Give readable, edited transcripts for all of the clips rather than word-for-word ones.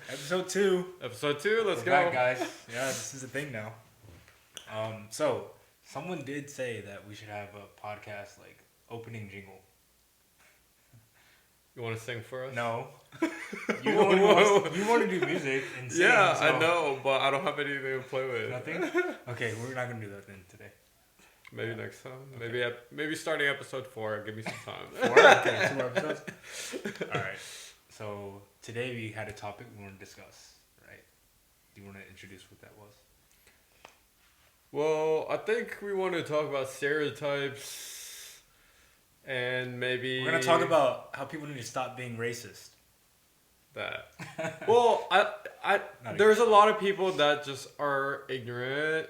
Episode 2. Episode 2, let's We're go. back, guys. Yeah, this is a thing now. So someone did say that we should have a podcast like opening jingle. You want to sing for us? No, you want to do music and sing. Yeah, so I know, but I don't have anything to play with. Nothing. Okay, we're not gonna do that then today. Maybe next time. Okay. Maybe starting episode 4. Give me some time. 4? Okay, 2 more episodes. All right. So today we had a topic we want to discuss. Right? Do you want to introduce what that was? Well, I think we want to talk about stereotypes and maybe... We're gonna talk about how people need to stop being racist. that. Well, I there's a lot of people that just are ignorant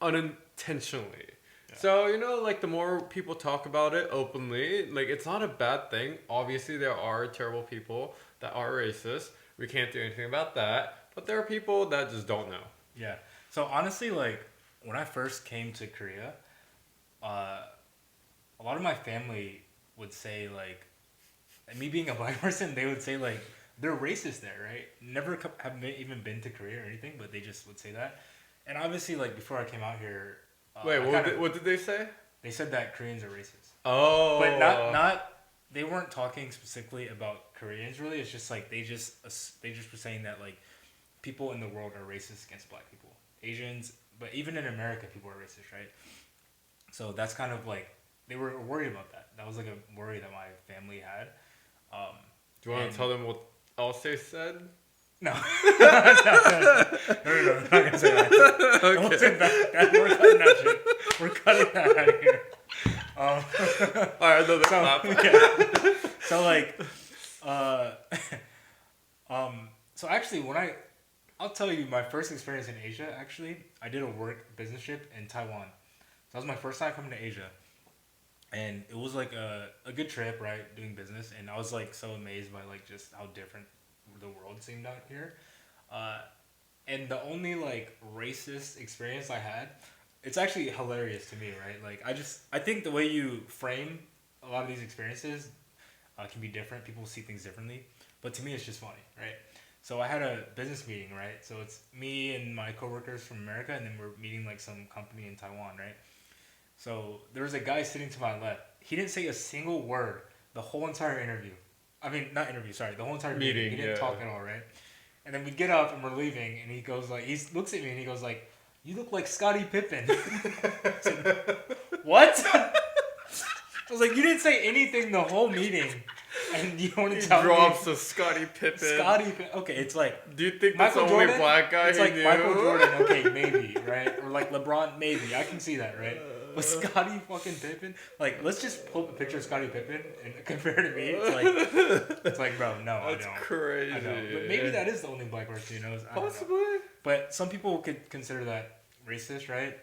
unintentionally. Yeah. So, like the more people talk about it openly, like it's not a bad thing. Obviously, there are terrible people that are racist. We can't do anything about that. But there are people that just don't know. Yeah. So honestly, like when I first came to Korea, a lot of my family would say like, and me being a black person, they would say like they're racist there, right? Never have even been to Korea or anything, but they just would say that. And obviously, like before I came out here, Wait, what did they say? They said that Koreans are racist. Oh, but not. They weren't talking specifically about Koreans. Really, it's just like they just were saying that like people in the world are racist against black people, Asians, but even in America, people are racist, right? So that's kind of like they were worried about that. That was like a worry that my family had. Do you want to tell them what else they said? No. No, I'm not gonna say that. Okay. Don't say that. We're cutting that shit. We're cutting that out of here. Alright, another clap. Yeah. So like, so actually I'll tell you my first experience in Asia, actually, I did a work business trip in Taiwan. So that was my first time coming to Asia. And it was like a good trip, right, doing business. And I was like so amazed by like just how different the world seemed out here. And the only like racist experience I had, it's actually hilarious to me, right? Like I think the way you frame a lot of these experiences can be different. People see things differently. But to me, it's just funny, right? So I had a business meeting, right? So it's me and my coworkers from America, and then we're meeting like some company in Taiwan, right? So there was a guy sitting to my left. He didn't say a single word the whole entire interview. I mean, not interview, sorry, the whole entire meeting. He didn't talk at all, right? And then we get up and we're leaving, and he goes like, he looks at me and he goes like, "You look like Scottie Pippen." I said, "What?" I was like, "You didn't say anything the whole meeting, and you want to tell me?" He drops a Scottie Pippen. Okay, it's like. Do you think Michael that's the only Jordan? black guy It's he like knew? Michael Jordan, okay, maybe, right? Or like LeBron, maybe. I can see that, right? But Scottie fucking Pippen, like, let's just pull up a picture of Scottie Pippen and compare it to me. It's like, bro, no, I don't. That's crazy. I know. But maybe that is the only black person who knows. Possibly. But some people could consider that racist, right?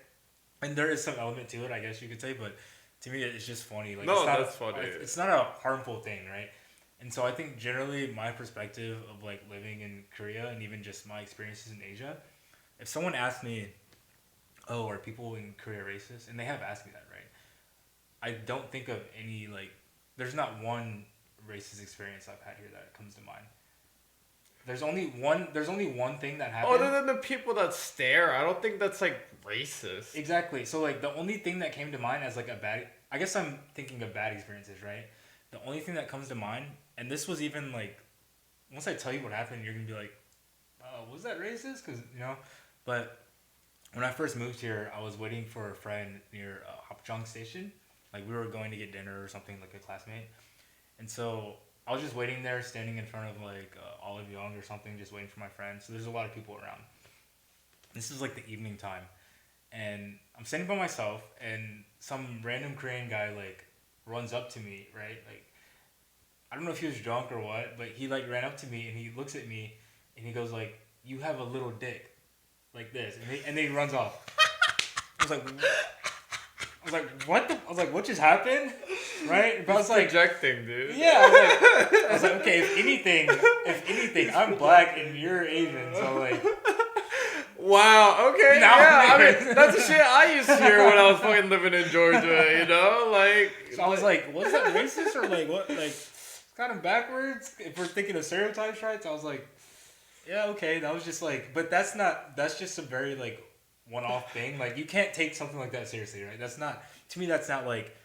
And there is some element to it, I guess you could say. But to me, it's just funny. Like, no, it's not, that's funny. It's not a harmful thing, right? And so I think generally my perspective of like living in Korea and even just my experiences in Asia, if someone asked me, "Oh, are people in Korea racist?" and they have asked me that, right? I don't think of any like. There's not one racist experience I've had here that comes to mind. There's only one thing that happened. Other than the people that stare, I don't think that's like racist. Exactly. So like the only thing that came to mind as like a bad. I guess I'm thinking of bad experiences, right? The only thing that comes to mind, and this was even like, once I tell you what happened, you're gonna be like, was that racist? Because but. When I first moved here, I was waiting for a friend near Hapjeong Station. Like, we were going to get dinner or something, like a classmate. And so, I was just waiting there, standing in front of, like, Olive Young or something, just waiting for my friend. So, there's a lot of people around. This is, like, the evening time. And I'm standing by myself, and some random Korean guy, like, runs up to me, right? Like, I don't know if he was drunk or what, but he, like, ran up to me, and he looks at me, and he goes, like, "You have a little dick." Like this, and then he runs off. I was like, what? I was like, what just happened? Right? But I was like, projecting, dude. Yeah, I was like, okay. If anything, I'm black and you're Asian, so like. Wow. Okay. Now yeah. I mean, that's the shit I used to hear when I was fucking living in Georgia. Like. So I was like, was that racist or like what? Like, kind of backwards if we're thinking of stereotypes, right? So I was like, yeah, okay. That was just like, but that's just a very like one-off thing. Like you can't take something like that seriously, right? That's not, to me, that's not like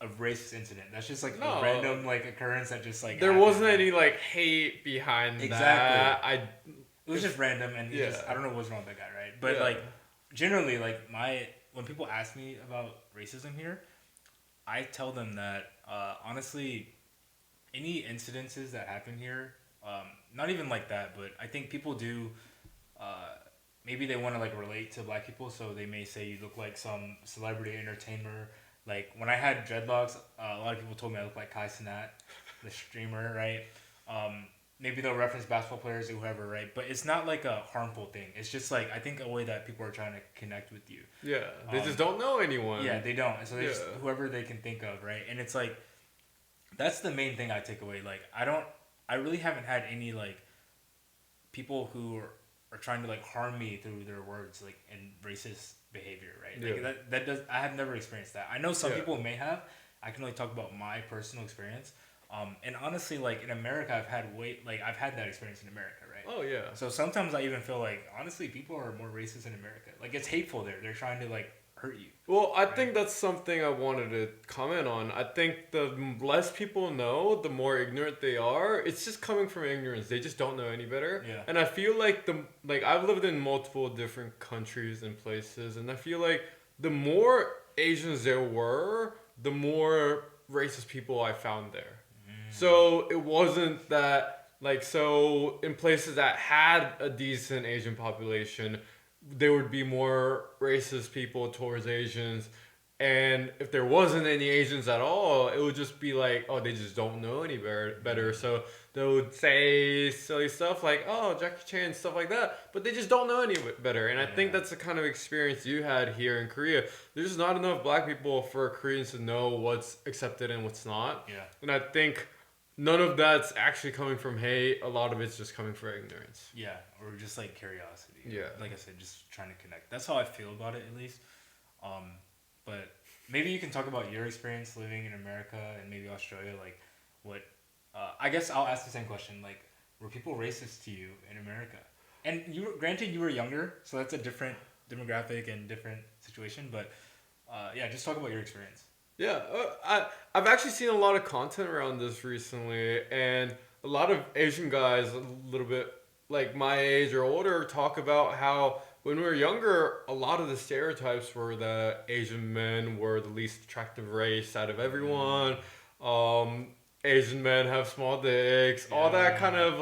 a racist incident. That's just like a random like occurrence that just like there happened, wasn't any like hate behind that. It was just random, and I don't know what's wrong with that guy, right? But like generally, like when people ask me about racism here, I tell them that honestly, any incidences that happen here, not even like that, but I think people do. Maybe they want to like relate to black people, so they may say you look like some celebrity entertainer. Like when I had dreadlocks, a lot of people told me I look like Kai Cenat, the streamer, right? Maybe they'll reference basketball players or whoever, right? But it's not like a harmful thing. It's just like I think a way that people are trying to connect with you. Yeah, they just don't know anyone. Yeah, they don't. So they just whoever they can think of, right? And it's like that's the main thing I take away. Like I really haven't had any like people who are trying to like harm me through their words, like and racist behavior, right? Like that does I have never experienced that. I know some people may have. I can only talk about my personal experience. And honestly, like in America, I've had that experience in America, right? Oh yeah. So sometimes I even feel like honestly, people are more racist in America. Like it's hateful there. They're trying to like hurt you. Well, I think that's something I wanted to comment on. I think the less people know, the more ignorant they are. It's just coming from ignorance. They just don't know any better. Yeah. And I feel like I've lived in multiple different countries and places, and I feel like the more Asians there were, the more racist people I found there. So it wasn't that so in places that had a decent Asian population, there would be more racist people towards Asians. And if there wasn't any Asians at all, it would just be like, oh, they just don't know any better. So they would say silly stuff like, oh, Jackie Chan, stuff like that. But they just don't know any better. And I think that's the kind of experience you had here in Korea. There's not enough black people for Koreans to know what's accepted and what's not. Yeah. And I think none of that's actually coming from hate. A lot of it's just coming from ignorance. Yeah, or just like curiosity. Yeah. Like I said, just trying to connect. That's how I feel about it, at least. But maybe you can talk about your experience living in America and maybe Australia. Like, what? I guess I'll ask the same question. Like, were people racist to you in America? And granted, you were younger, so that's a different demographic and different situation. But yeah, just talk about your experience. Yeah, I've actually seen a lot of content around this recently, and a lot of Asian guys, a little bit like my age or older, talk about how when we were younger, a lot of the stereotypes were that Asian men were the least attractive race out of everyone. Asian men have small dicks, all that kind of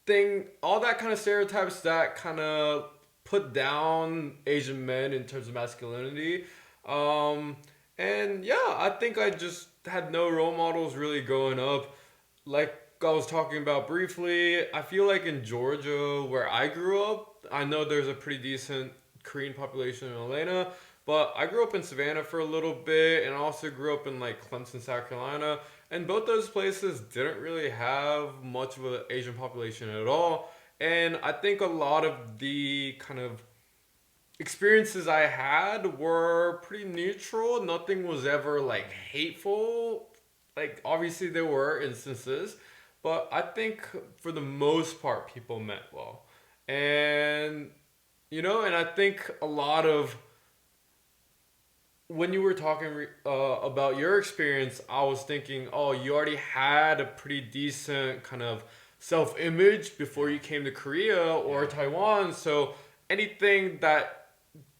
thing, all that kind of stereotypes that kind of put down Asian men in terms of masculinity. And yeah, I think I just had no role models really growing up. Like I was talking about briefly, I feel like in Georgia, where I grew up, I know there's a pretty decent Korean population in Atlanta, but I grew up in Savannah for a little bit, and I also grew up in like Clemson, South Carolina, and both those places didn't really have much of an Asian population at all. And I think a lot of the kind of experiences I had were pretty neutral. Nothing was ever like hateful. Like obviously there were instances, but I think for the most part people meant well. And and I think a lot of when you were talking about your experience, I was thinking, oh, you already had a pretty decent kind of self-image before you came to Korea or Taiwan. So anything that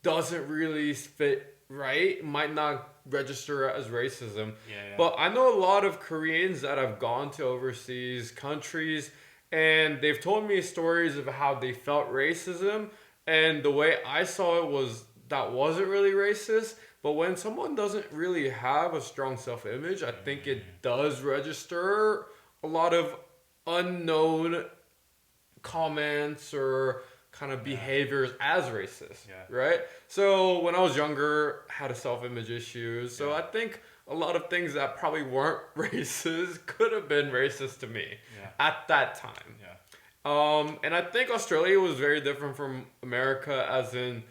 doesn't really fit right might not register as racism. But I know a lot of Koreans that have gone to overseas countries, and they've told me stories of how they felt racism. And the way I saw it was that wasn't really racist. But when someone doesn't really have a strong self-image, I think it does register a lot of unknown comments or kind of behaviors as racist, right? So when I was younger, had a self-image issue. So I think a lot of things that probably weren't racist could have been racist to me at that time. And I think Australia was very different from America, as in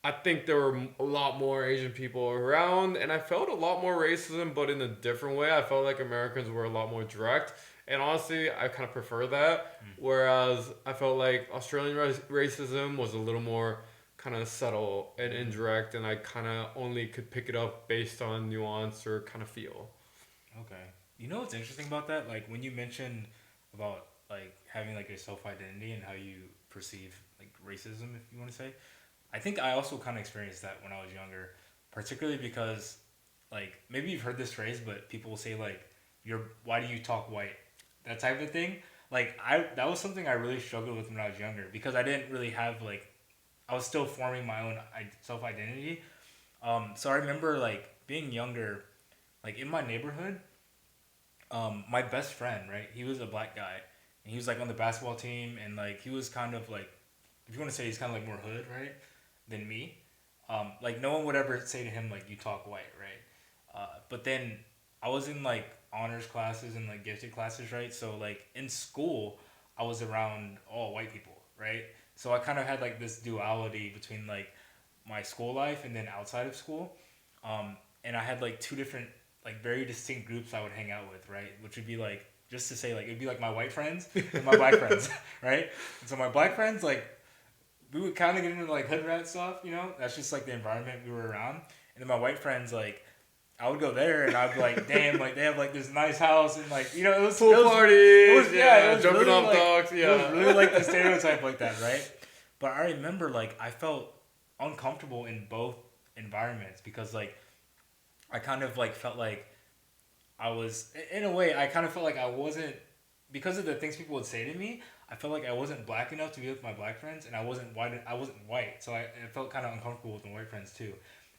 I think there were a lot more Asian people around, and I felt a lot more racism, but in a different way. I felt like Americans were a lot more direct, and honestly, I kind of prefer that. Whereas I felt like Australian racism was a little more kind of subtle and indirect, and I kind of only could pick it up based on nuance or kind of feel. Okay. You know what's interesting about that? Like when you mentioned about like having like a self identity and how you perceive like racism, if you want to say, I think I also kind of experienced that when I was younger, particularly because like maybe you've heard this phrase, but people will say like, "You're why do you talk white?" That type of thing. Like that was something I really struggled with when I was younger because I didn't really have like I was still forming my own self identity. So I remember like being younger, like in my neighborhood, my best friend, right? He was a black guy, and he was like on the basketball team, and like he was kind of like, if you want to say he's kind of like more hood, right, than me. Like no one would ever say to him like you talk white, right? But then I was in like honors classes and like gifted classes, right? So like in school, I was around all white people, right? So I kind of had like this duality between like my school life and then outside of school. And I had like two different like very distinct groups I would hang out with, right? Which would be like just to say like it'd be like my white friends and my black friends, right? And so my black friends like we would kind of get into like hood rat stuff, you know. That's just like the environment we were around. And then my white friends like I would go there and I'd be like, damn, like they have like this nice house and like you know Pool parties, it was jumping really, off like, dogs, it was really like the stereotype like that, right? But I remember like I felt uncomfortable in both environments because like I kind of like felt like I was in a way I kind of felt like I wasn't because of the things people would say to me. I felt like I wasn't black enough to be with my black friends, and I wasn't white. I wasn't white, so I felt kind of uncomfortable with my white friends too.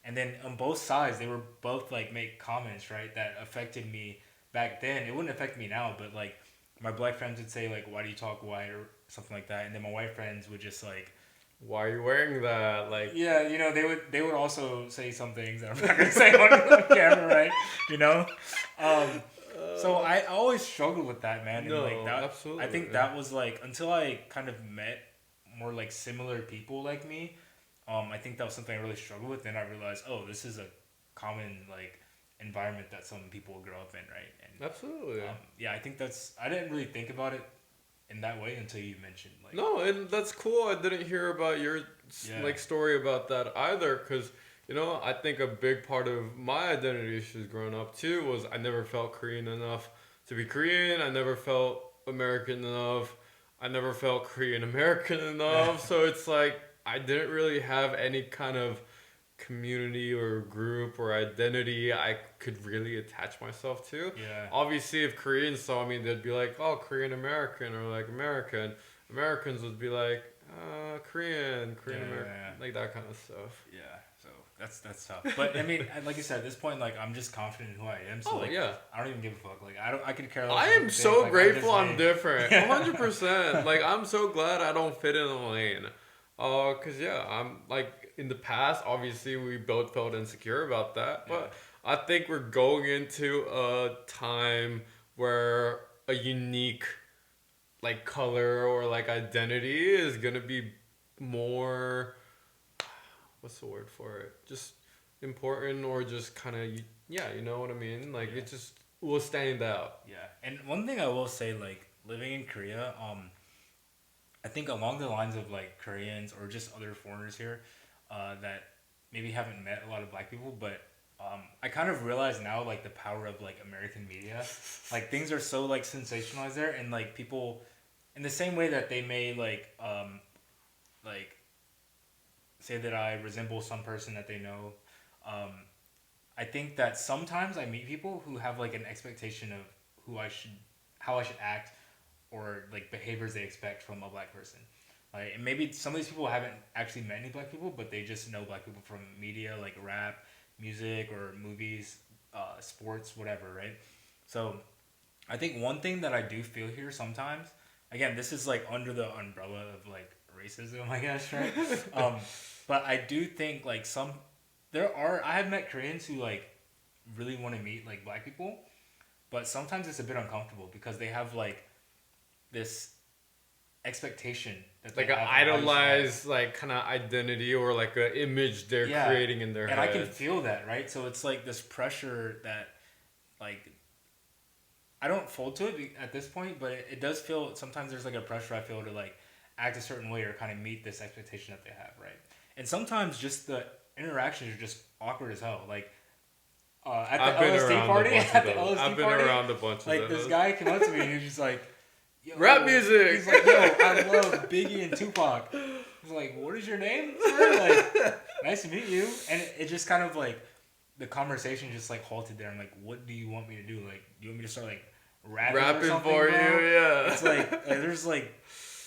And then on both sides, they were both like make comments right that affected me back then. It wouldn't affect me now, but like my black friends would say like, "Why do you talk white?" or something like that, and then my white friends would just like why are you wearing that? Like, yeah, you know, they would also say some things that I'm not gonna say on camera, right? You know, um, so I always struggled with that, man. And no, like that, absolutely. I think that was like until I kind of met more like similar people like me. I think that was something I really struggled with. Then I realized, oh, this is a common like environment that some people grow up in, right? And Absolutely. yeah, I think that's I didn't really think about it in that way until you mentioned like No, and that's cool. I didn't hear about your like story about that either, because you know I think a big part of my identity issues growing up too was I never felt Korean enough to be Korean. I never felt American enough. I never felt Korean American enough. So it's like I didn't really have any kind of community or group or identity I could really attach myself to. yeah. Obviously, if Koreans saw me, they'd be like, "Oh, Korean American," or like American. Americans would be like, Korean American," like that kind of stuff. Yeah, so that's tough. But I mean, like you said, at this point, like I'm just confident in who I am. So like, yeah. I don't even give a fuck. Like I could care less. I am so like, grateful I'm I'm different. 100%. Like I'm so glad I don't fit in a lane. Cause yeah, I'm like in the past. Obviously, we both felt insecure about that, but I think we're going into a time where a unique like color or like identity is gonna be more, what's the word for it, just important, or just kind of, yeah, you know what I mean, like it just will stand out. Yeah, and one thing I will say, like living in Korea, I think along the lines of like Koreans or just other foreigners here, that maybe haven't met a lot of black people, but I kind of realize now like the power of like American media. Like things are so like sensationalized there, and like people, in the same way that they may like say that I resemble some person that they know. I think that sometimes I meet people who have like an expectation of how I should act, or like behaviors they expect from a black person. Like, and maybe some of these people haven't actually met any black people, but they just know black people from media, like rap, music, or movies, sports, whatever, right? So I think one thing that I do feel here sometimes, again, this is like under the umbrella of like racism, I guess, right? But I do think like I have met Koreans who like really want to meet like black people, but sometimes it's a bit uncomfortable because they have like this expectation that like they an have idolized like kind of identity or like an image they're creating in their head. And I can feel that, right? So it's like this pressure that like I don't fold to it at this point, but it does feel sometimes there's like a pressure I feel to like act a certain way or kind of meet this expectation that they have, right? And sometimes just the interactions are just awkward as hell. Like at the LSD party, I've been around a bunch of those. Like this guy came up to me and he was just like, yo, rap music. He's like, yo, I love Biggie and Tupac. He's like, what is your name, sir? Like, nice to meet you. And it just kind of like the conversation just like halted there. I'm like, what do you want me to do? Like, you want me to start like rapping for bro? You? Yeah. It's like there's like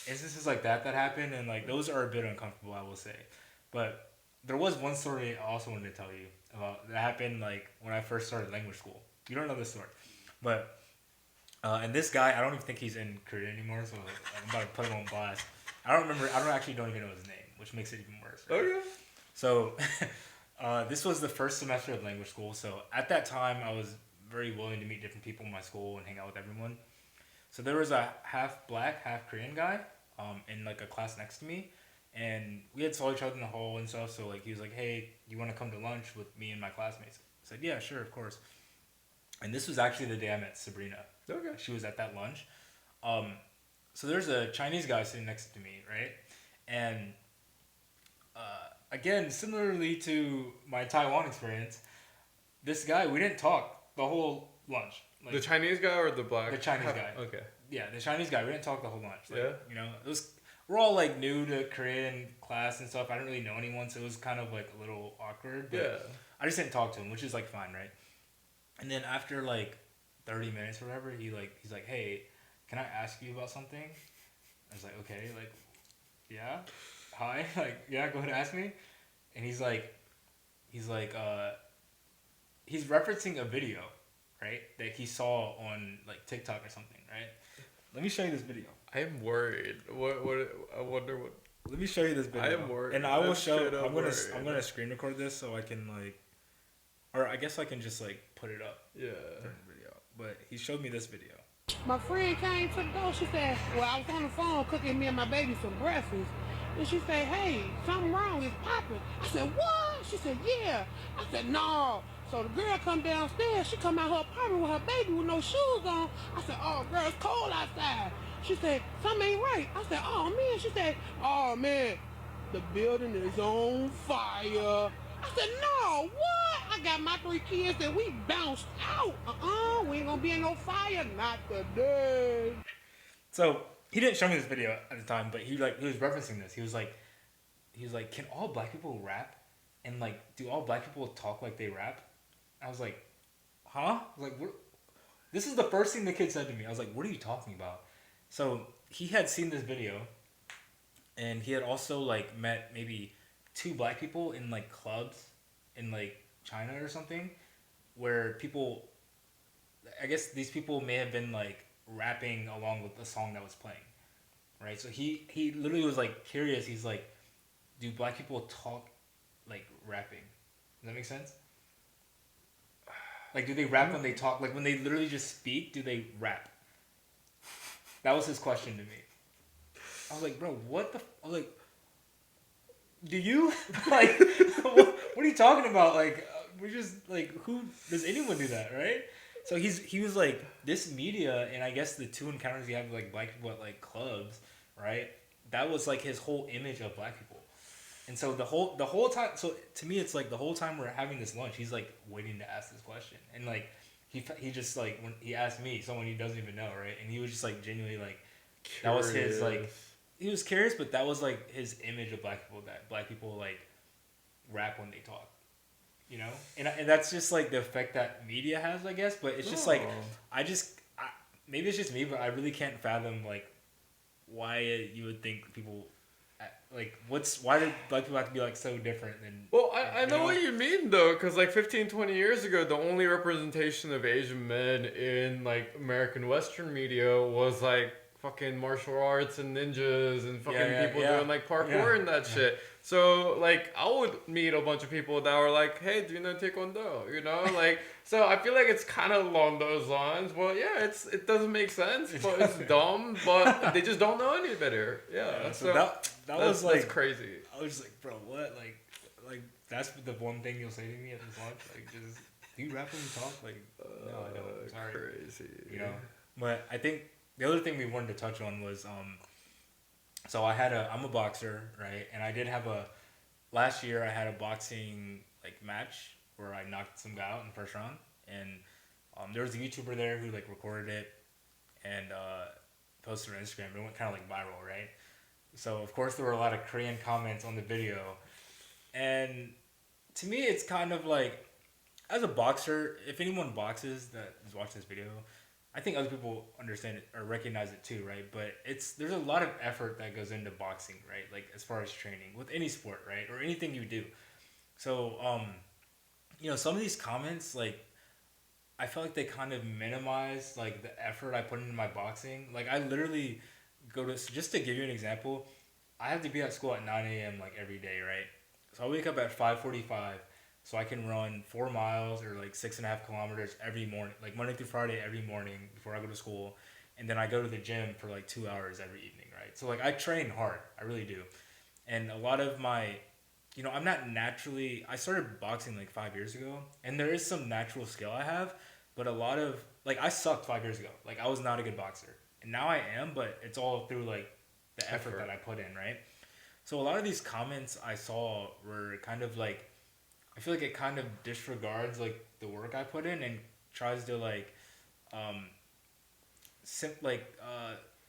instances like that happen, and like those are a bit uncomfortable, I will say. But there was one story I also wanted to tell you about that happened like when I first started language school. You don't know this story, but and this guy, I don't even think he's in Korea anymore, so I'm about to put him on blast. I don't actually don't even know his name, which makes it even worse. Right? Okay. So this was the first semester of language school, so at that time I was very willing to meet different people in my school and hang out with everyone. So there was a half black, half Korean guy in like a class next to me, and we had saw each other in the hall and stuff. So like he was like, "Hey, you want to come to lunch with me and my classmates?" I said, "Yeah, sure, of course." And this was actually the day I met Sabrina. Okay. She was at that lunch. So there's a Chinese guy sitting next to me, right? And again, similarly to my Taiwan experience, this guy, we didn't talk the whole lunch. Like, the Chinese guy or the black? The Chinese guy. Okay. Yeah, the Chinese guy. We didn't talk the whole lunch. Like, yeah. You know, we're all like new to Korean class and stuff. I didn't really know anyone, so it was kind of like a little awkward. But yeah. I just didn't talk to him, which is like fine, right? And then after like 30 minutes or whatever, he's like, "Hey, can I ask you about something?" I was like, "Okay, like, yeah, hi, like, yeah, go ahead and ask me." And he's referencing a video, right, that he saw on like TikTok or something, right? Let me show you this video. I am worried. What? I wonder what. Let me show you this video. I am worried. And I will show. I'm gonna screen record this so I can like, or I guess I can just like put it up. Yeah. Turn the video. But he showed me this video. My friend came to the door. She said, "Well, I was on the phone cooking me and my baby some breakfast." And she said, "Hey, something wrong. It's popping." I said, "What?" She said, "Yeah." I said, "No." So the girl come downstairs. She come out her apartment with her baby with no shoes on. I said, "Oh, girl, it's cold outside." She said, "Something ain't right." I said, "Oh, man." She said, "Oh, man, the building is on fire." I said, "No, what? I got my 3 kids and we bounced out. We ain't gonna be in no fire. Not today." So he didn't show me this video at the time, but he was referencing this. He was like, "Can all black people rap? And like, do all black people talk like they rap?" I was like, "Huh?" I was like, "What?" This is the first thing the kid said to me. I was like, "What are you talking about?" So he had seen this video, and he had also like met maybe 2 black people in like clubs in like China or something, where people, I guess these people may have been like rapping along with the song that was playing, right? So he literally was like curious. He's like, "Do black people talk like rapping?" Does that make sense? Like, do they rap when they talk? Like, when they literally just speak, do they rap? That was his question to me. I was like, "Bro, what the?" I was like, "Do you?" Like, what are you talking about? Like, we're just like, who does anyone do that, right? So he was like, this media, and I guess the 2 encounters he had with like black people at like clubs, right? That was like his whole image of black people. And so the whole time, so to me, it's like the whole time we're having this lunch, he's like waiting to ask this question, and like he just like when he asked me, someone he doesn't even know, right? And he was just like genuinely like, curious. That was his like, he was curious, but that was like his image of black people, that black people like rap when they talk, you know? And that's just like the effect that media has, I guess. But it's just like maybe it's just me, but I really can't fathom like why you would think people. Like, why did black people have to be, like, so different than... Well, I know what you mean, though, because, like, 15, 20 years ago, the only representation of Asian men in, like, American Western media was, like, fucking martial arts and ninjas and fucking people doing, like, parkour and that shit. So like I would meet a bunch of people that were like, hey, do you know taekwondo? You know, like so I feel like it's kind of along those lines. Well, yeah, it doesn't make sense, but it's dumb. But they just don't know any better. Yeah. So that was like that's crazy. I was just like, bro, what? Like that's the one thing you'll say to me at this lunch? Like, just do you rap when you talk? Like, no, I don't. I'm sorry. Crazy. You know. But I think the other thing we wanted to touch on was so I'm a boxer, right? And I did have last year I had a boxing like match where I knocked some guy out in the first round, and there was a YouTuber there who like recorded it and posted it on Instagram. It went kind of like viral, right? So of course there were a lot of Korean comments on the video, and to me it's kind of like, as a boxer, if anyone boxes that is watching this video, I think other people understand it or recognize it too, right? But there's a lot of effort that goes into boxing, right? Like as far as training with any sport, right? Or anything you do. So, some of these comments, like, I feel like they kind of minimize like the effort I put into my boxing. Like I literally just to give you an example, I have to be at school at 9 a.m. like every day, right? So I wake up at 5:45. So I can run 4 miles or like 6.5 kilometers every morning, like Monday through Friday every morning before I go to school. And then I go to the gym for like 2 hours every evening, right? So like I train hard. I really do. And a lot of my, I'm not naturally, I started boxing like 5 years ago. And there is some natural skill I have. But a lot of, like I sucked 5 years ago. Like I was not a good boxer. And now I am, but it's all through like the effort that I put in, right? So a lot of these comments I saw were kind of like, I feel like it kind of disregards like the work I put in and tries to like,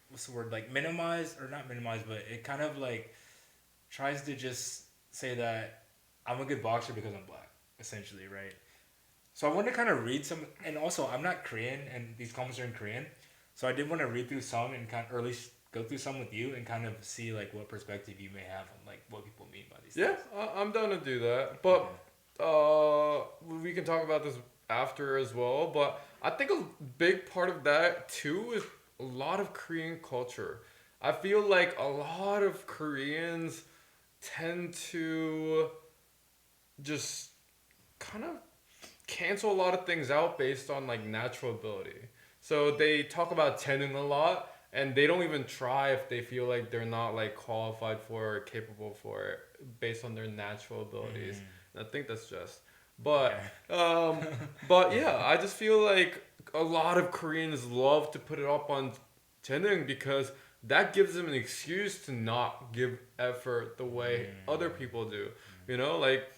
what's the word? Like minimize, or not minimize, but it kind of like tries to just say that I'm a good boxer because I'm black, essentially, right? So I want to kind of read some, and also I'm not Korean, and these comments are in Korean, so I did want to read through some and kind of, or at least go through some with you and kind of see like what perspective you may have on like what people mean by these things. Yeah, I'm down to do that, but. We can talk about this after as well, but I think a big part of that too is a lot of Korean culture. I feel like a lot of Koreans tend to just kind of cancel a lot of things out based on like natural ability. So they talk about tenon a lot, and they don't even try if they feel like they're not like qualified for or capable for it based on their natural abilities. I think that's just, but yeah, I just feel like a lot of Koreans love to put it up on Jening because that gives them an excuse to not give effort the way other people do. Like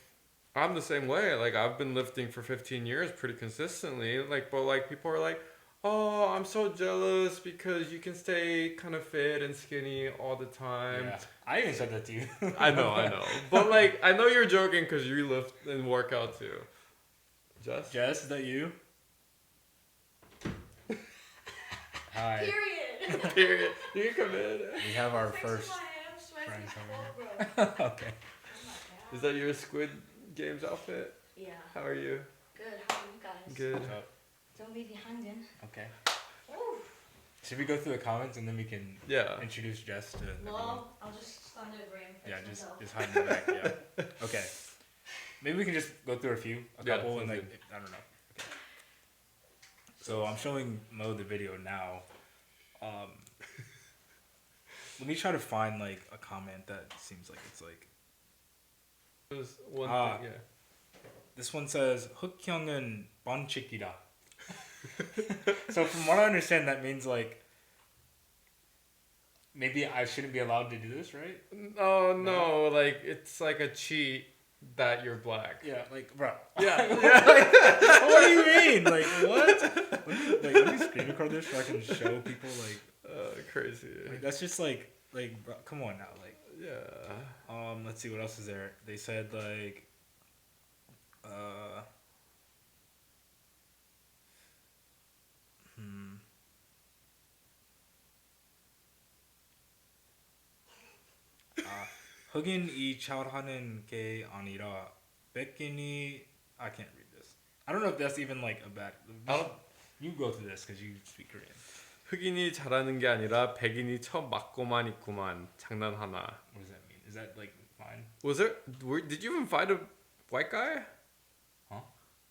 I'm the same way. Like I've been lifting for 15 years pretty consistently. Like, but like people are like, oh, I'm so jealous because you can stay kind of fit and skinny all the time. Yeah, I even said that to you. I know. But like, I know you're joking because you lift and work out too. Jess, is that you? Hi. Period. You can come in. We have our first friend coming. Okay. Is that your Squid Games outfit? Yeah. How are you? Good. How are you guys? Good. Don't be behind him. Okay. Ooh. Should we go through the comments and then we can introduce Jess to everyone? Well, I'll just stand over and fix myself. just hide in the back. Yeah. Okay. Maybe we can just go through a couple, and like I don't know. Okay. So I'm showing Mo the video now. Let me try to find like a comment that seems like it's like. There's one thing, yeah. This one says 흑형은 번치기다. So from what I understand, that means like maybe I shouldn't be allowed to do this, right? Oh no, like it's like a cheat that you're black. Yeah, like bro. Yeah. Like, what do you mean? Like what? Let me screen record this so I can show people like. Crazy. Like, that's just like bro, come on now, like. Yeah. Let's see what else is there. They said like. 흑인이 잘하는 게 아니라 백인이 I can't read this. I don't know if that's even like a bad. You go through this because you speak Korean. 흑인이 잘하는 게 아니라 백인이 처음 맞고만 있구만. 장난하나. What does that mean? Is that like fine? Did you even fight a white guy? Huh?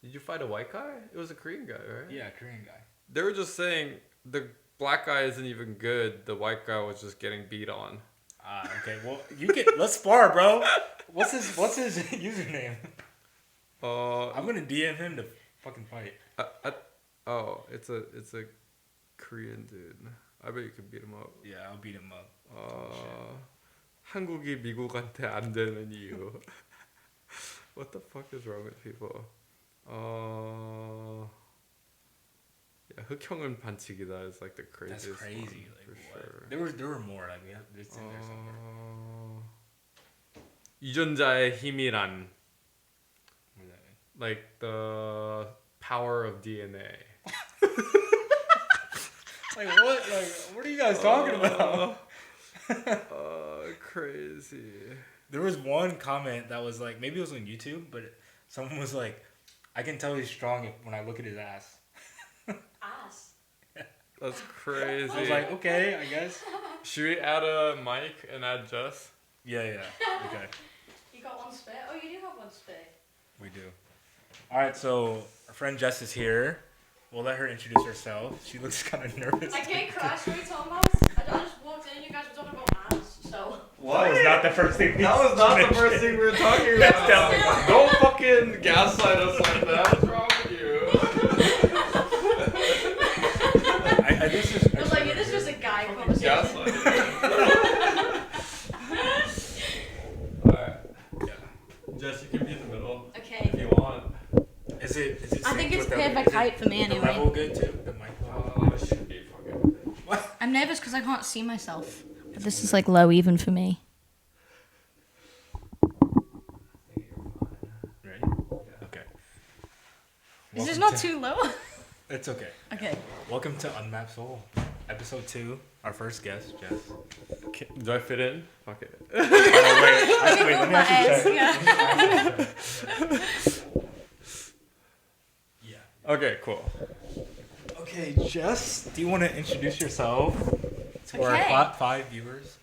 Did you fight a white guy? It was a Korean guy, right? Yeah, Korean guy. They were just saying the black guy isn't even good. The white guy was just getting beat on. Okay. Well, let's spar, bro. What's his username? I'm gonna DM him to fucking fight. It's a Korean dude. I bet you could beat him up. Yeah, I'll beat him up. 한국이 미국한테 안 되는 이유. What the fuck is wrong with people? Yeah, 흑형은 반칙이다 is like the craziest. That's crazy. One, like, for what? sure. There were more. Like it's in there somewhere. 유전자의 힘이란. What does that mean? Like the power of DNA. Like what? Like what are you guys talking about? Crazy. There was one comment that was like, maybe it was on YouTube, but someone was like, I can tell he's strong when I look at his ass. Ass. That's crazy. I was like, okay, I guess. Should we add a mic and add Jess? Yeah. Okay. You got one spare? Oh, you do have one spare. We do. Alright, so our friend Jess is here. We'll let her introduce herself. She looks kind of nervous. I can't crash. What are you talking about? I just walked in and you guys were talking about ass, so. That was not the first thing That was not the first thing we were talking about. Don't fucking gaslight us like that. What's wrong with you? I was like, this was a guy conversation. Alright. Yeah. Jess, you can be in the middle. Okay. If you want. Is it I think synced it's with perfect height for me the anyway. level good too? The mic level? It should be fucking. What? I'm nervous because I can't see myself. But this is like low even for me. Ready? Yeah. Okay. Is this Welcome not to- too low? It's okay. Okay. Welcome to Unmapped Soul, episode 2. Our first guest, Jess. Do I fit in? Fuck it. Wait, let me actually check. Yeah. Yeah. Okay, cool. Okay, Jess, do you want to introduce yourself to Okay. our 5 viewers?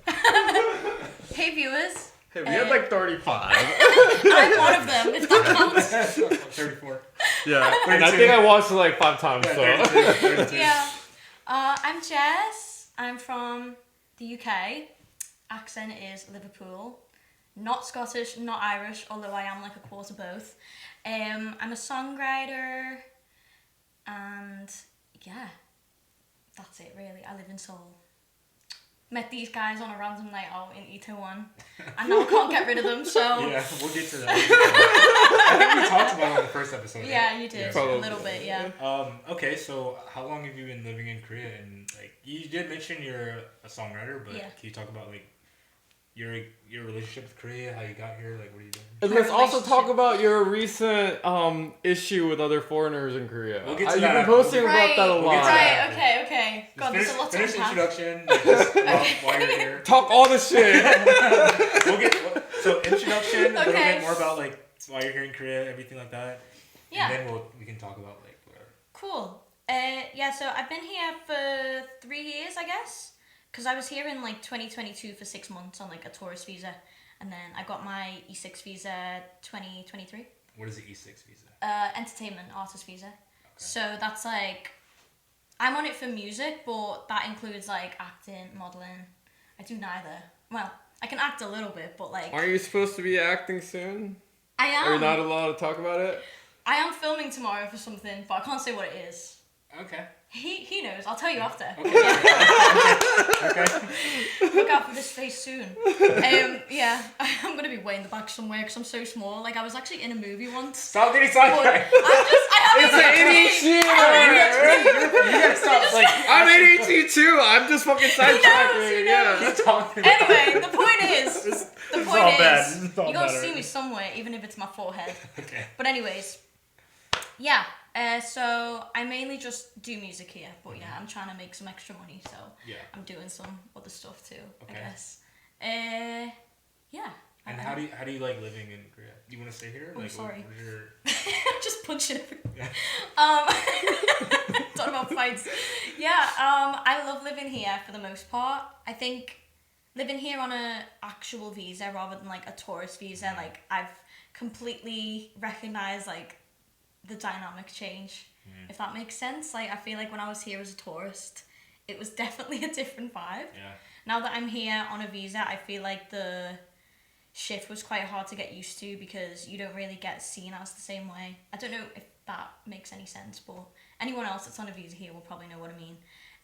Hey viewers. Hey, we had like 35. I'm one of them, if that counts. 34. Yeah, and I think I watched it like 5 times, so. 32. Yeah. I'm Jess. I'm from the UK. Accent is Liverpool. Not Scottish, not Irish, although I am like a quarter both. I'm a songwriter. And yeah, that's it really. I live in Seoul. Met these guys on a random night out in Itaewon. And now I can't get rid of them, so... Yeah, we'll get to that. I think we talked about it on the first episode. Yeah, right? you did. Probably. A little bit, yeah. Okay, so how long have you been living in Korea? And like, you did mention you're a songwriter, but Yeah. can you talk about like your relationship with Korea, how you got here, like what are you doing? And let's also talk about your recent issue with other foreigners in Korea. We'll get to You've that been after. posting Right, about that a We'll lot. get to that. Right, okay. God, there's a lot to Finish the unpack. introduction, like, just while you're here. Talk all the shit. So introduction, a little Okay. bit more about like why you're here in Korea, everything like that. Yeah. And then we can talk about like whatever. Cool. Yeah, so I've been here for 3 years, I guess. Because I was here in like 2022 for 6 months on like a tourist visa. And then I got my E6 visa 2023. What is the E6 visa? Entertainment artist visa. So that's like, I'm on it for music, but that includes like acting, modeling. I do neither. Well, I can act a little bit, but like... Aren't you supposed to be acting soon? I am. Are you not allowed to talk about it? I am filming tomorrow for something, but I can't say what it is. Okay. He knows. I'll tell you after. Okay. Look out for this face soon. Yeah, I'm gonna be way in the back somewhere because I'm so small. Like I was actually in a movie once. Stop getting But sidetracked. It's an ADHD. You gotta stop. Like I'm ADHD too. I'm just fucking sidetracking. He Yeah. knows. keep talking. About Anyway, the point is, This the is point all bad. is, This is all you're gonna bad see already. me somewhere, even if it's my forehead. Okay. But anyways, yeah. So I mainly just do music here, but yeah, I'm trying to make some extra money, so Yeah. I'm doing some other stuff too. Okay. I guess. Yeah. And how do you like living in Korea? Do you want to stay here? Oh, Like, sorry. What is your... Just punching everything. Yeah. Talking about fights. Yeah, I love living here for the most part. I think living here on a actual visa rather than like a tourist visa, like I've completely recognized like the dynamic change, if that makes sense. Like I feel like when I was here as a tourist, it was definitely a different vibe. Yeah. Now that I'm here on a visa, I feel like the shift was quite hard to get used to because you don't really get seen as the same way. I don't know if that makes any sense, but anyone else that's on a visa here will probably know what I mean.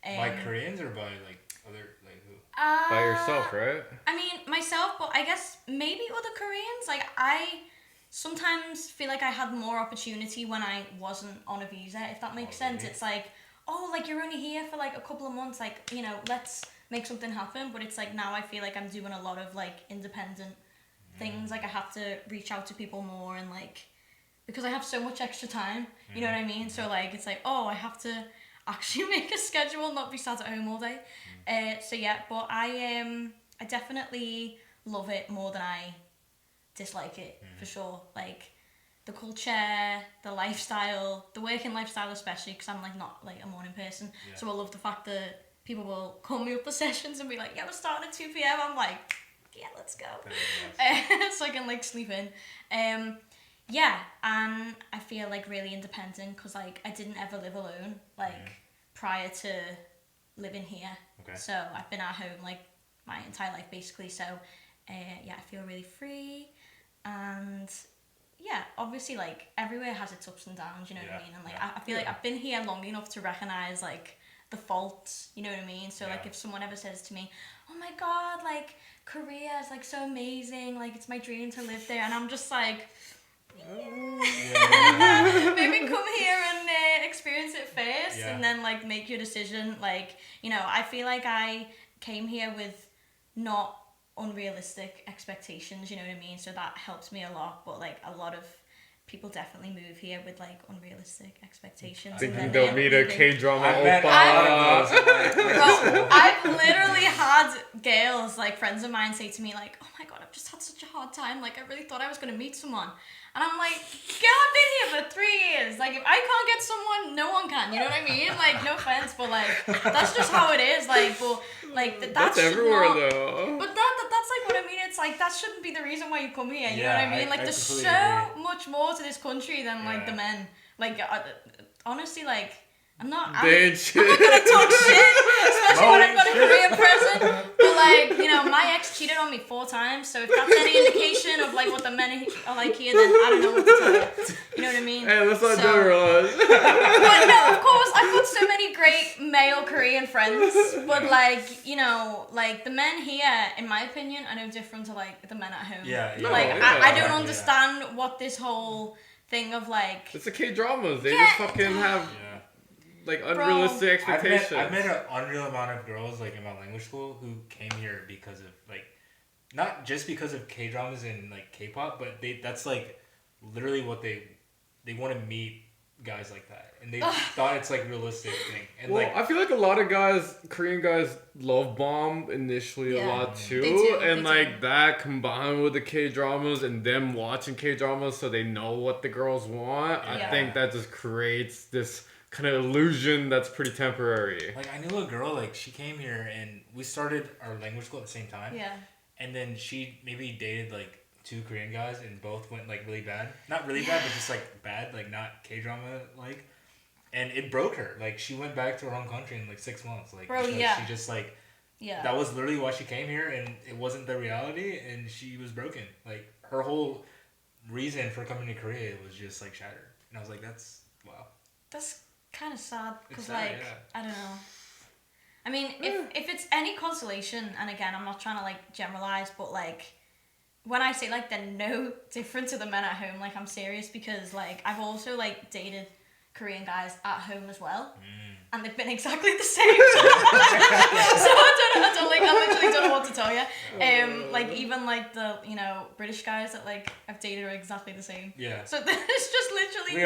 By Koreans or by like other like who? By yourself, right? I mean myself, but I guess maybe other Koreans. Like I sometimes feel like I had more opportunity when I wasn't on a visa, if that makes sense. Really? It's like, oh, like you're only here for like a couple of months, like, you know, let's make something happen. But it's like now I feel like I'm doing a lot of like independent things. Like I have to reach out to people more, and like because I have so much extra time, you know what I mean? So like it's like, oh, I have to actually make a schedule, not be sat at home all day. So yeah, but I definitely love it more than I dislike it, for sure. Like the culture, the lifestyle, the working lifestyle especially, because I'm like not like a morning person. Yeah. So I love the fact that people will call me up for sessions and be like, yeah, we're starting at 2 p.m. I'm like, yeah, let's go. So I can like sleep in. Yeah, and I feel like really independent because like I didn't ever live alone like prior to living here. Okay. So I've been at home like my entire life basically. So yeah, I feel really free, and yeah, obviously like everywhere has its ups and downs, you know what I mean? And like I feel like I've been here long enough to recognize like the faults, you know what I mean? So like if someone ever says to me, oh my god, like Korea is like so amazing, like it's my dream to live there, and I'm just like, maybe come here and experience it first, and then like make your decision. Like, you know, I feel like I came here with not unrealistic expectations, you know what I mean? So that helps me a lot. But like a lot of people definitely move here with like unrealistic expectations. Thinking they'll meet a K-drama Bro, oppa. I've literally had girls, like friends of mine, say to me like, oh my god, I've just had such a hard time, like I really thought I was going to meet someone. And I'm like, girl, I've been here for 3 years. Like, if I can't get someone, no one can. You know what I mean? Like, no offense, but like, that's just how it is. Like, but like that's everywhere not, though. But that's like what I mean. It's like that shouldn't be the reason why you come here. You know what I mean? Like, there's so much more to this country than like the men. Like, honestly, like. I'm not gonna talk shit, especially when I've got a Korean present. But like, you know, my ex cheated on me 4 times, so if that's any indication of like what the men are like here, then I don't know what to tell you. You know what I mean? Hey, let's not generalize. But no, of course, I've got so many great male Korean friends, but like, you know, like the men here, in my opinion, are no different to like the men at home. I don't understand what this whole thing of like. It's the K-dramas. They just fucking have. Like unrealistic expectations. I've met an unreal amount of girls like in my language school who came here because of like, not just because of K-dramas and like K-pop, but that's like literally what they want to meet guys like that, and they thought it's like realistic thing. And well, like I feel like a lot of guys, Korean guys, love bomb initially a lot too, and like that combined with the K-dramas and them watching K-dramas, so they know what the girls want. I think that just creates this kind of illusion that's pretty temporary. Like I knew a girl, like she came here and we started our language school at the same time. Yeah. And then she maybe dated like 2 Korean guys and both went like really bad. Not really bad, but just like bad, like not K-drama like. And it broke her. Like she went back to her home country in like 6 months. Like she just like that was literally why she came here, and it wasn't the reality, and she was broken. Like her whole reason for coming to Korea was just like shattered. And I was like, that's wow. That's kind of sad because like I don't know. I mean, if it's any consolation, and again, I'm not trying to like generalize, but like when I say like they're no different to the men at home, like I'm serious, because like I've also like dated Korean guys at home as well, and they've been exactly the same. So I literally don't know what to tell you. Like even like the British guys that like I've dated are exactly the same. Yeah. So there's just literally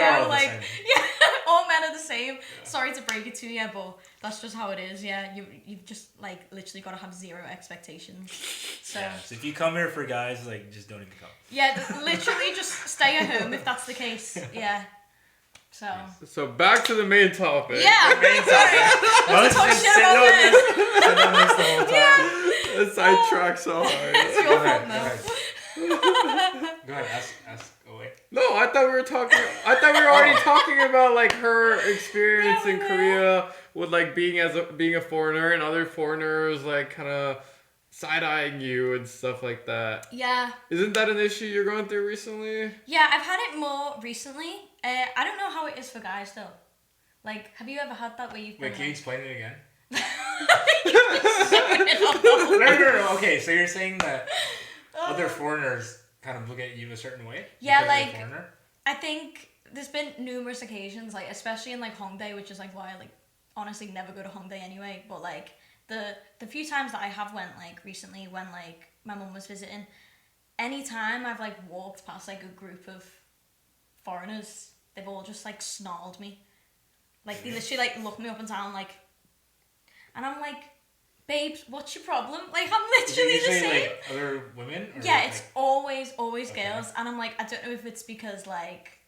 all men are the same. Yeah. Sorry to break it to you, but that's just how it is. Yeah, you've just like literally got to have 0 expectations. So if you come here for guys, like just don't even come. Yeah, literally just stay at home if that's the case. Yeah. So back to the main topic. Yeah. The main topic. It's sidetracked so hard. It's your fault, no. Go ahead, ask away. No, I thought we were already talking about like her experience in Korea with like being a foreigner and other foreigners like kind of side-eyeing you and stuff like that. Yeah. Isn't that an issue you're going through recently? Yeah, I've had it more recently. I don't know how it is for guys though. Like, have you ever had that where you've been? Wait, can you explain it again? No. Okay, so you're saying that other foreigners kind of look at you a certain way? Yeah, because you're a like, foreigner? I think there's been numerous occasions, like, especially in, like, Hongdae, which is, like, why I, like, honestly never go to Hongdae anyway, but, like, the few times that I have went, like, recently when, like, my mum was visiting, anytime I've, like, walked past, like, a group of foreigners, they've all just, like, snarled me. Like, they literally, like, look me up and down, like, and I'm like, babes, what's your problem? Like, I'm literally the same. Like, other women? Or yeah, like... it's always okay. girls. And I'm like, I don't know if it's because, like,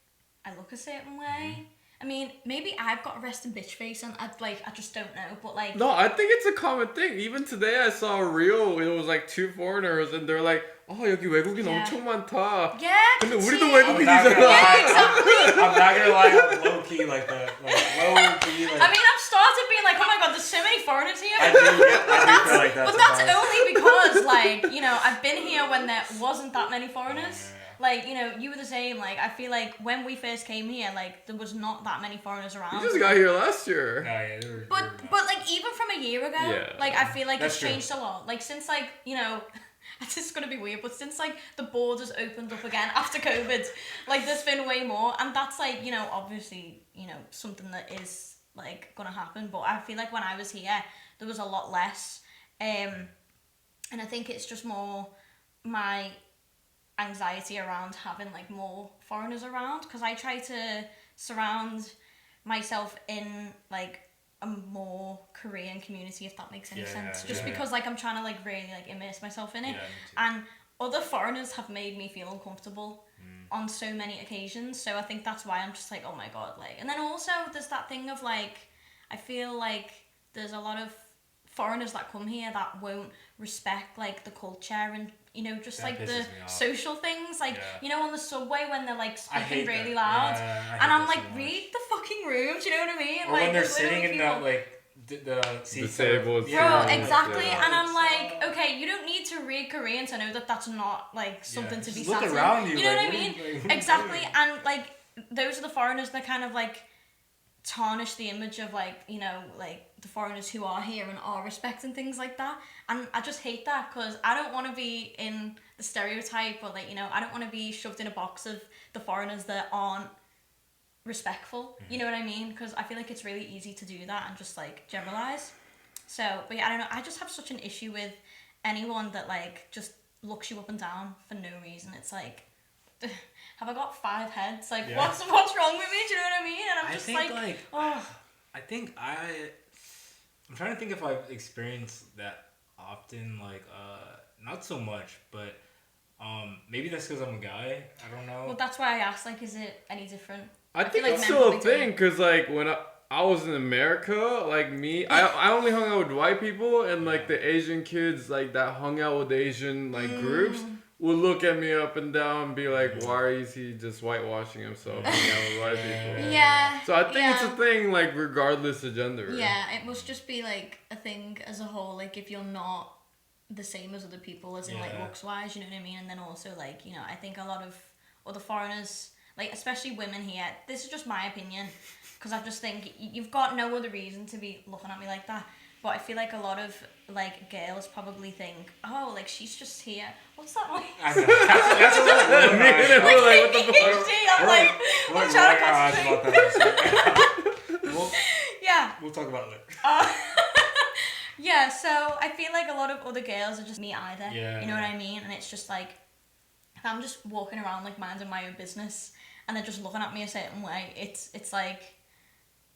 I look a certain way. Mm-hmm. I mean, maybe I've got a resting bitch face and I just don't know. But, like... No, I think it's a common thing. Even today I saw a reel. It was, like, 2 foreigners and they're like, 여기 외국인 엄청 많다. Yeah, 근데 우리도 그치. 외국인이잖아. Yeah, exactly. I'm not gonna lie, I'm low-key, like, low-key, like... I mean, I've started being like, oh my god, there's so many foreigners here. I do feel like that. But that's only because, like, you know, I've been here when there wasn't that many foreigners. Yeah. Like, you know, you were the same. Like, I feel like when we first came here, like, there was not that many foreigners around. You just got here last year. No, yeah, But like, even from a year ago, yeah. like, I feel like That's it's changed a lot. Like, since, like, you know, this is gonna be weird, but since, like, the borders opened up again after COVID, like, there's been way more. And that's, like, you know, obviously, you know, something that is, like, gonna happen. But I feel like when I was here, there was a lot less. And I think it's just more my anxiety around having, like, more foreigners around, because I try to surround myself in, like, a more Korean community, if that makes any sense. Just because, like, I'm trying to, like, really, like, immerse myself in it. And other foreigners have made me feel uncomfortable on so many occasions. So I think that's why I'm just like, oh my god, like. And then also there's that thing of, like, I feel like there's a lot of foreigners that come here that won't respect, like, the culture and, you know, just, that, like, the social things, like, you know, on the subway when they're, like, speaking really loud, and I'm like, read the fucking room, do you know what I mean? Or like, when they're sitting in that, like, the seats disabled, bro, exactly. And I'm like, okay, you don't need to read Korean to know that that's not, like, something to be sat in. Look around you, you know like, what I mean? Exactly. And, like, those are the foreigners that kind of, like, tarnish the image of, like, you know, like, the foreigners who are here and are respecting things like that. And I just hate that, because I don't want to be in the stereotype, or, like, you know, I don't want to be shoved in a box of the foreigners that aren't respectful. You know what I mean? Because I feel like it's really easy to do that and just, like, generalize. So, but yeah, I don't know, I just have such an issue with anyone that, like, just looks you up and down for no reason. It's like, have I got 5 heads? Like, what's wrong with me? Do you know what I mean? And I'm just like, oh. I think I'm trying to think if I've experienced that often, like, not so much, but maybe that's because I'm a guy. I don't know. Well, that's why I asked, like, is it any different? I think like it's still a thing, because, like, when I was in America, like, I only hung out with white people, and, like, the Asian kids, like, that hung out with Asian, like, groups would look at me up and down and be like, why is he just whitewashing himself hanging out with white people? Yeah. So I think it's a thing, like, regardless of gender. Yeah, it must just be, like, a thing as a whole, like, if you're not the same as other people, as in, like, looks-wise, you know what I mean? And then also, like, you know, I think a lot of other foreigners, like, especially women here, this is just my opinion, because I just think you've got no other reason to be looking at me like that. But I feel like a lot of, like, girls probably think, oh, like, she's just here. What's that like? I know. That's a little like, what the fuck? I'm trying to concentrate. We'll talk about it later. Yeah, so I feel like a lot of other girls are just me either. Yeah. You know what I mean? And it's just like, if I'm just walking around, like, minding my own business, and they're just looking at me a certain way, it's like,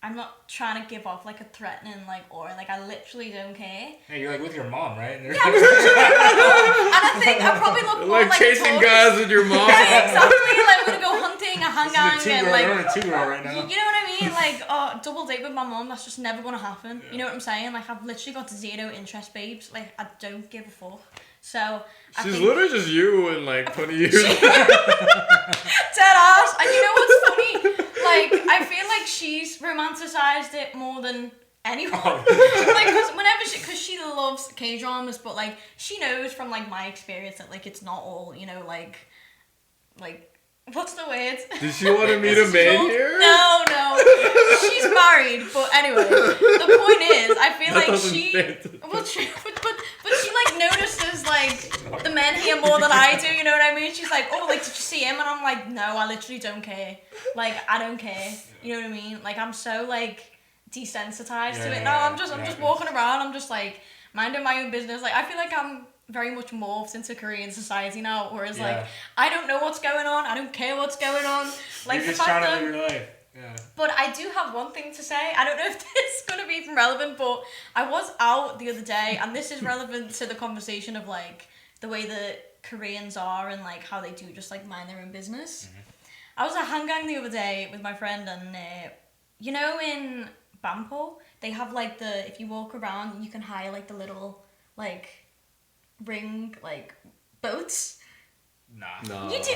I'm not trying to give off like a threatening like aura. Like I literally don't care. Hey, you're like with your mom, right? Yeah, I'm just and I think I probably look more like chasing guys with your mom. Yeah, exactly. Like we're gonna go hunting, a hang and like. We're a two-girl right now. You know what I mean? Like, double date with my mom. That's just never gonna happen. Yeah. You know what I'm saying? Like I've literally got zero interest, babes. Like I don't give a fuck. So she's literally just you in like 20 years. Dead ass. And you know what's funny? Like I feel like she's romanticized it more than anyone. Like because she loves K-dramas, but like she knows from like my experience that like it's not all, you know, like what's the word? Did she want to meet a man here? No. She's married, but anyway, the point is, I feel like she, but she like notices like the men here more than I do. You know what I mean? She's like, oh, like did you see him? And I'm like, no, I literally don't care. Like I don't care. You know what I mean? Like I'm so like desensitized to it. No, I'm just walking around. I'm just like minding my own business. Like I feel like I'm very much morphed into Korean society now, whereas like I don't know what's going on. I don't care what's going on. Like you're just trying to live your life. Yeah. But I do have one thing to say. I don't know if this is going to be even relevant, but I was out the other day, and this is relevant to the conversation of like the way that Koreans are and like how they do just like mind their own business. Mm-hmm. I was at Hangang the other day with my friend, and you know in Bangkok they have like if you walk around you can hire like the little like ring like boats. Nah. You do.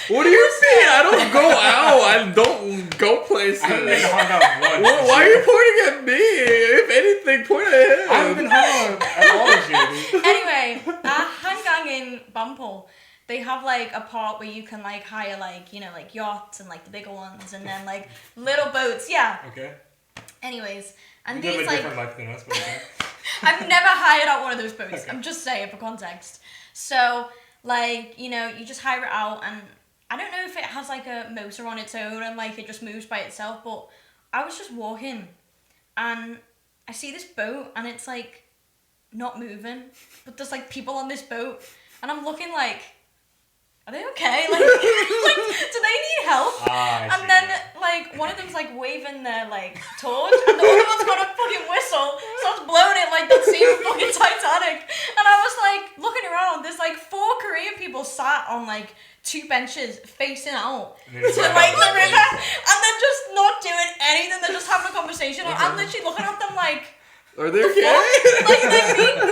What do you mean? I don't go out. I don't go places. I haven't been hung out once. Why are you pointing at me? If anything, point at him. I haven't been hung out at all this year, dude. Anyway, at Hangang in Bangkok, they have like a part where you can like hire like, you know, like yachts and like the bigger ones and then like little boats. Yeah. Okay. Anyways, and you these live a like different life than us, but okay. I've never hired out one of those boats. Okay. I'm just saying for context. So like, you know, you just hire it out, and I don't know if it has like a motor on its own and like it just moves by itself, but I was just walking and I see this boat and it's like not moving, but there's like people on this boat and I'm looking like, are they okay? Like, do they need help? And then like one of them's like waving their like torch, and the other one's got a fucking whistle, starts blowing it like the scene of fucking Titanic. And I was like looking around. There's like 4 Korean people sat on like 2 benches facing out to like the river, and they're just not doing anything. They're just having a conversation. And I'm literally looking at them like, are they okay? like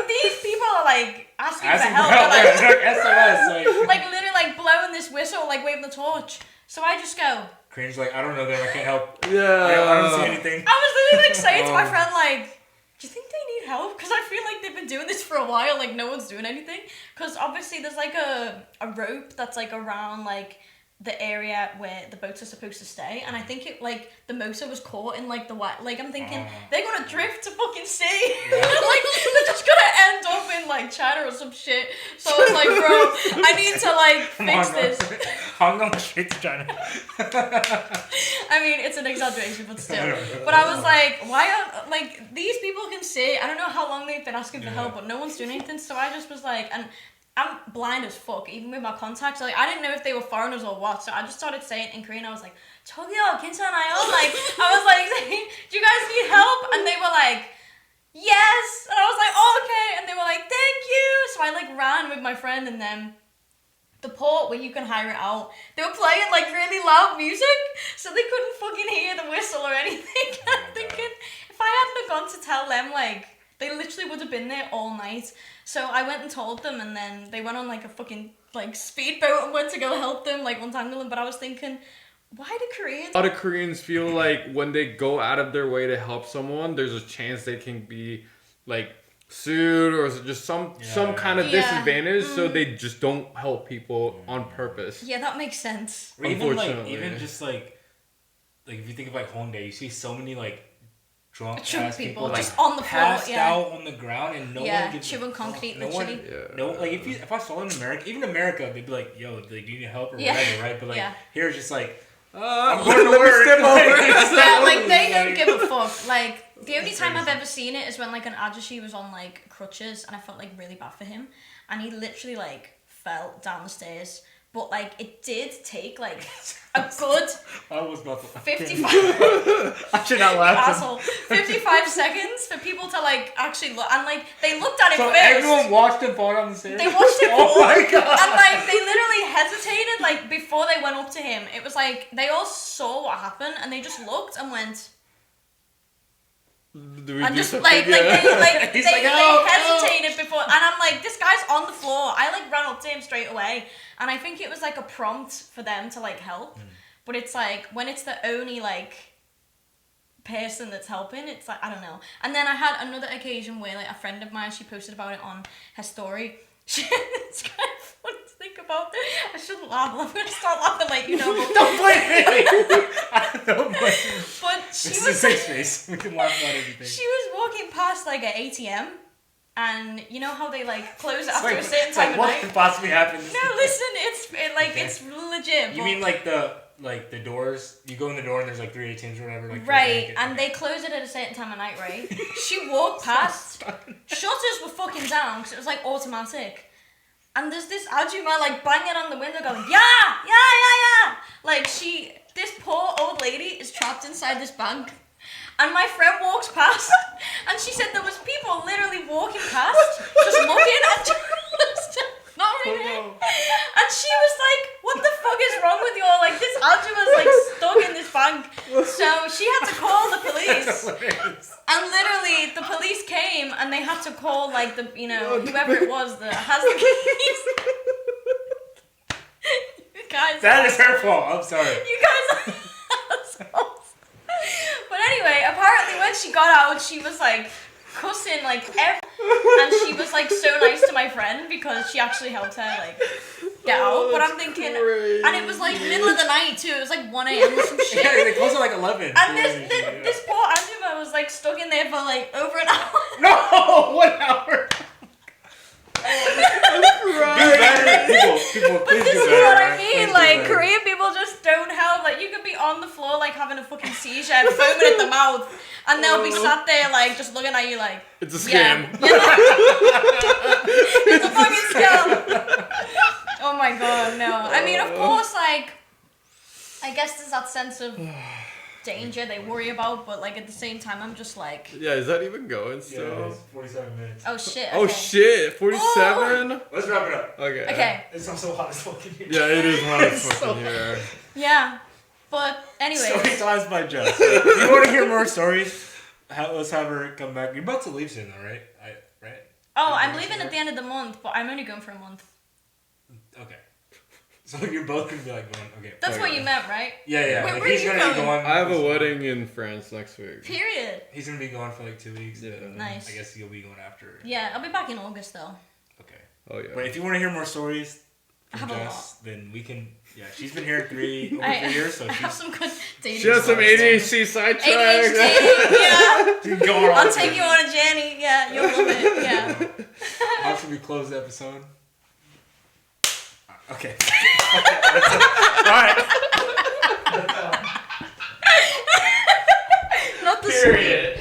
these people are like asking for help. They're like SOS, like literally like blowing this whistle, like waving the torch. So I just go. Korean's like, I don't know them. I can't help. Yeah. I don't see anything. I was literally like saying to my friend like, do you think they need help? Because I feel like they've been doing this for a while. Like no one's doing anything. Because obviously there's like a rope that's like around like the area where the boats are supposed to stay, and I think it like the motor was caught in like the white. Like I'm thinking they're gonna drift to fucking sea. Yeah. Like they're just gonna end up in like China or some shit. So I was like, bro, I need to like fix this. Hong Kong straight to China. I mean, it's an exaggeration, but still. But I was like, why are like these people can see? I don't know how long they've been asking for help, but no one's doing anything. So I just was like, and I'm blind as fuck, even with my contacts. Like, I didn't know if they were foreigners or what, so I just started saying it in Korean. I was like, 저기요, 괜찮아요? Like, I was like, do you guys need help? And they were like, yes! And I was like, oh, okay. And they were like, thank you! So I, like, ran with my friend, and then the port where you can hire it out, they were playing, like, really loud music, so they couldn't fucking hear the whistle or anything. And I'm thinking, if I hadn't have gone to tell them, like, they literally would have been there all night. So I went and told them, and then they went on like a fucking like speedboat and went to go help them, like untangle them. But I was thinking, why do Koreans? A lot of Koreans feel like when they go out of their way to help someone, there's a chance they can be like sued or just some kind of disadvantage, so they just don't help people on purpose. Yeah, that makes sense. Or even just like if you think of like Hongdae, you see so many like drunk people just like, on the floor, passed out on the ground, and no one gives chewing concrete. No one, like if I saw them in America, even America, they'd be like, "Yo, like, do you need help or whatever?" Right? But like here, it's just like, I'm going to work. Yeah, like they don't give a fuck. Like the only time I've ever seen it is when like an ajashi was on like crutches, and I felt like really bad for him, and he literally like fell down the stairs, but like it did take like a good I was about to 55 I should not laugh. asshole 55 seconds for people to like actually look, and like they looked at it So first. everyone watched him fall down the stairs? They watched him Oh fall, my god. and like they literally hesitated like before they went up to him. It was like they all saw what happened and they just looked and went, Do we and do just something? like they He's like, they "Help, hesitated before, and I'm like, this guy's on the floor. I like ran up to him straight away, and I think it was like a prompt for them to like help, but it's like when it's the only like person that's helping, it's like I don't know. And then I had another occasion where like a friend of mine, she posted about it on her story. It's kind of funny to think about. I shouldn't laugh. I'm gonna start laughing like you know. Don't blame me. Don't blame me. But she This is a was safe space. We can laugh about everything. she was walking past like an ATM, and you know how they like close after Wait, a certain it's time like, of what night. could possibly happen? No, listen, it's legit. You but- mean like the doors? You go in the door and there's like 3 ATMs or whatever. Like right, and they close it at a certain time of night, right? She walked past, shutters were fucking down because it was like automatic. And there's this Ajuma like banging on the window going, yeah. Like this poor old lady is trapped inside this bank. And my friend walks past and she said there was people literally walking past, just looking and just ignoring her. And she was like, what the fuck is wrong with you all? Like this Ajuma's like stuck in this bank. So she had to call the police. And literally, the police came and they had to call like the whoever it was that has the keys. You guys. That is her fault. I'm sorry. You guys are assholes. But anyway, apparently when she got out, she was like cussing like and she was like so nice to my friend because she actually helped her like get out. But I'm thinking, crazy. and it was like middle of the night too. It was like 1 a.m. or some shit. Yeah, they close at like 11. And this poor Anjuma was like stuck in there for like over an hour. No, 1 hour. Do better, people. But Please this do is better. what I right? mean. Please do Like better. Korean people just don't help. Like you could be on the floor like having a fucking seizure, foaming at the mouth, and they'll be sat there like just looking at you like It's a scam. Yeah. It's a fucking scam. Oh my god, no. I mean, of course, like I guess there's that sense of danger they worry about, but like at the same time, I'm just like, Yeah, is that even going Yeah, still? it's 47 minutes. oh shit. Oh okay. shit, 47? Let's wrap it up. Okay. Okay. It's not so hot as fucking here. Yeah, it is hot as It's so fucking here. Yeah, but anyway. Story times by Jess. If you want to hear more stories, let's have her come back. You're about to leave soon, though, right? Right? Oh, I'm leaving at the end of the month, but I'm only going for a month. Okay. So you're both gonna be like going. Okay. That's what Okay. you meant, right? Yeah. Wait, Like, where he's are you gonna be going? going. I have a wedding in France next week. Period. He's gonna be gone for like 2 weeks. Yeah. Nice. I guess you'll be going after. Yeah, I'll be back in August though. Okay. Oh yeah. But if you want to hear more stories I from have a Jess, then we can. Yeah, she's been here over 3 years, so I have she's. some good dating. She has some stories. ADHD sidetrack. ADHD, yeah. She's going on. I'll take you on a journey. Yeah, you'll love it. Yeah. How should we close the episode? Okay. Alright. Not the Period.